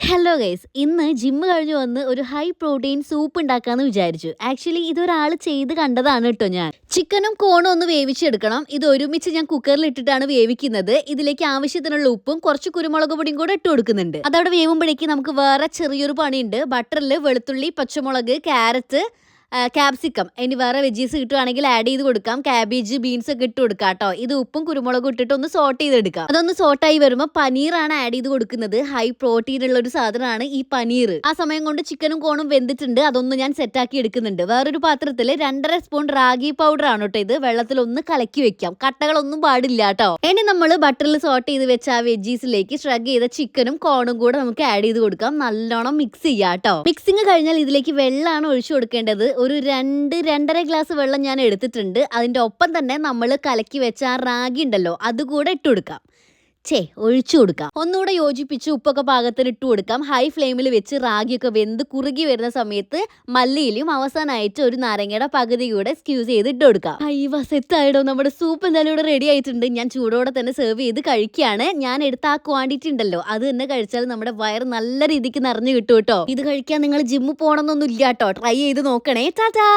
Hello guys, ഇന്ന് gym കഴിഞ്ഞ് വന്ന് ഒരു ഹൈ പ്രോട്ടീൻ സൂപ്പ് ഉണ്ടാക്കാന്ന് വിചാരിച്ചു. ആക്ച്വലി ഇതൊരാൾ ചെയ്ത് കണ്ടതാണ് കേട്ടോ. ഞാൻ ചിക്കനും കോണും ഒന്ന് വേവിച്ചെടുക്കണം. ഇത് ഒരുമിച്ച് ഞാൻ കുക്കറിൽ ഇട്ടിട്ടാണ് വേവിക്കുന്നത്. ഇതിലേക്ക് ആവശ്യത്തിനുള്ള ഉപ്പും കുറച്ച് കുരുമുളക് പൊടിയും കൂടെ ഇട്ട് കൊടുക്കുന്നുണ്ട്. അതവിടെ വേവുമ്പോഴേക്ക് നമുക്ക് വേറെ ചെറിയൊരു പണിയുണ്ട്. ബട്ടറിൽ വെളുത്തുള്ളി, പച്ചമുളക്, ക്യാരറ്റ്, ക്യാപ്സിക്കം ഇനി വേറെ വെജീസ് കിട്ടുവാണെങ്കിൽ ആഡ് ചെയ്ത് കൊടുക്കാം. ക്യാബേജ്, ബീൻസ് ഒക്കെ ഇട്ട് കൊടുക്കാം കേട്ടോ. ഇത് ഉപ്പും കുരുമുളകും ഇട്ടിട്ട് ഒന്ന് സോട്ട് ചെയ്തെടുക്കാം. അതൊന്ന് സോട്ടായി വരുമ്പോൾ പനീറാണ് ആഡ് ചെയ്ത് കൊടുക്കുന്നത്. ഹൈ പ്രോട്ടീൻ ഉള്ള ഒരു സാധനമാണ് ഈ പനീർ. ആ സമയം കൊണ്ട് ചിക്കനും കോണും വെന്തിട്ടുണ്ട്. അതൊന്ന് ഞാൻ സെറ്റാക്കി എടുക്കുന്നുണ്ട്. വേറൊരു പാത്രത്തിൽ 2.5 സ്പൂൺ റാഗി പൗഡർ ആണ് കേട്ടോ. ഇത് വെള്ളത്തിൽ ഒന്ന് കലക്കി വെക്കാം. കട്ടകളൊന്നും പാടില്ല കേട്ടോ. ഇനി നമ്മൾ ബട്ടറിൽ സോട്ട് ചെയ്ത് വെച്ച ആ വെജീസിലേക്ക് ഷ്രഗ് ചെയ്ത ചിക്കനും കോണും കൂടെ നമുക്ക് ആഡ് ചെയ്ത് കൊടുക്കാം. നല്ലോണം മിക്സ് ചെയ്യാം കേട്ടോ. മിക്സിങ് കഴിഞ്ഞാൽ ഇതിലേക്ക് വെള്ളമാണ് ഒഴിച്ചു കൊടുക്കേണ്ടത്. ഒരു 2-2.5 ഗ്ലാസ് വെള്ളം ഞാൻ എടുത്തിട്ടുണ്ട്. അതിൻ്റെ ഒപ്പം തന്നെ നമ്മൾ കലക്കി വെച്ച ആ റാഗി ഉണ്ടല്ലോ, അതുകൂടെ ഇട്ട് കൊടുക്കാം. ഒഴിച്ചു കൊടുക്കാം. ഒന്നുകൂടെ യോജിപ്പിച്ച് ഉപ്പൊക്കെ പാകത്തിന് ഇട്ട് കൊടുക്കാം. ഹൈ ഫ്ലെയിമിൽ വെച്ച് റാഗിയൊക്കെ വെന്ത് കുറുകി വരുന്ന സമയത്ത് മല്ലിയിലും അവസാനമായിട്ട് ഒരു നാരങ്ങയുടെ പകുതി കൂടെ സ്ക്യൂസ് ചെയ്ത് ഇട്ട് കൊടുക്കാം. സെറ്റായിടോ, നമ്മുടെ സൂപ്പ് എന്തായാലും ഇവിടെ റെഡി ആയിട്ടുണ്ട്. ഞാൻ ചൂടോടെ തന്നെ സെർവ് ചെയ്ത് കഴിക്കുകയാണ്. ഞാൻ എടുത്ത ആ ക്വാണ്ടിറ്റി ഉണ്ടല്ലോ, അത് തന്നെ കഴിച്ചാൽ നമ്മുടെ വയറ് നല്ല രീതിക്ക് നിറഞ്ഞു കിട്ടും കേട്ടോ. ഇത് കഴിക്കാൻ നിങ്ങൾ ജിമ്മിൽ പോകണമെന്നൊന്നും ഇല്ല കേട്ടോ. ട്രൈ ചെയ്ത് നോക്കണേ. ടാറ്റാ.